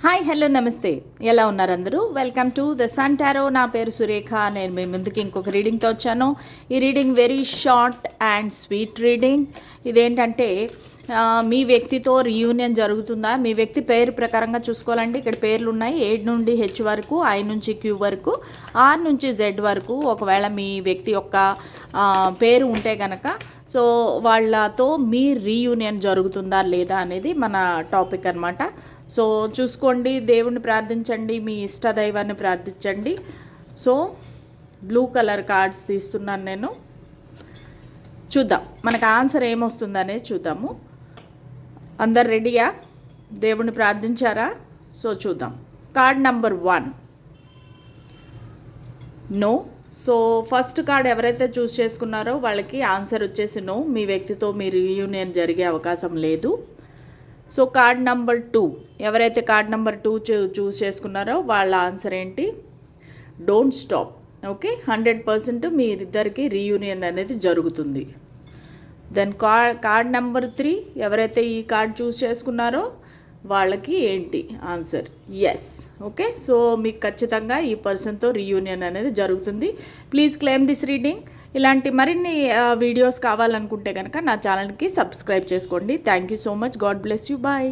Hi hello నమస్తే, ఎలా ఉన్నారు అందరూ? Welcome to the sun tarot. నా పేరు సురేఖ. నేను మీ ముందుకి ఇంకొక రీడింగ్తో వచ్చాను. ఈ reading very short and sweet reading. ఇదేంటంటే మీ వ్యక్తితో రీయూనియన్ జరుగుతుందా? మీ వ్యక్తి పేరు ప్రకారంగా చూసుకోవాలంటే ఇక్కడ పేర్లు ఉన్నాయి. A నుండి H వరకు, I నుంచి Q వరకు, R నుంచి Z వరకు. ఒకవేళ మీ వ్యక్తి యొక్క పేరు ఉంటే కనుక సో వాళ్ళతో మీ రీయూనియన్ జరుగుతుందా లేదా అనేది మన టాపిక్ అనమాట. సో చూసుకోండి, దేవుణ్ణి ప్రార్థించండి, మీ ఇష్టదైవాన్ని ప్రార్థించండి. సో బ్లూ కలర్ కార్డ్స్ తీస్తున్నాను నేను. చూద్దాం మనకు ఆన్సర్ ఏమొస్తుందనేది చూద్దాము. అందరు రెడీయా? దేవుణ్ణి ప్రార్థించారా? సో చూద్దాం. Card number 1 no. So first card ఎవరైతే చూస్ చేసుకున్నారో వాళ్ళకి ఆన్సర్ వచ్చేసి నో, మీ వ్యక్తితో మీ రీయూనియన్ జరిగే అవకాశం లేదు. సో కార్డ్ నెంబర్ 2 ఎవరైతే కార్డ్ నెంబర్ 2 చూస్ చేసుకున్నారో వాళ్ళ ఆన్సర్ ఏంటి? Don't stop. ఓకే, 100% మీరిద్దరికి రీయూనియన్ అనేది జరుగుతుంది. దెన్ కార్డ్ నెంబర్ 3 ఎవరైతే ఈ కార్డ్ చూస్ చేసుకున్నారో వాళ్ళకి ఏంటి ఆన్సర్? ఎస్. ఓకే, సో మీకు ఖచ్చితంగా ఈ పర్సన్తో రీయూనియన్ అనేది జరుగుతుంది. Please claim this reading. ఇలాంటి మరిన్ని వీడియోస్ కావాలనుకుంటే కనుక నా ఛానల్కి సబ్స్క్రైబ్ చేసుకోండి. Thank you so much. God bless you. Bye.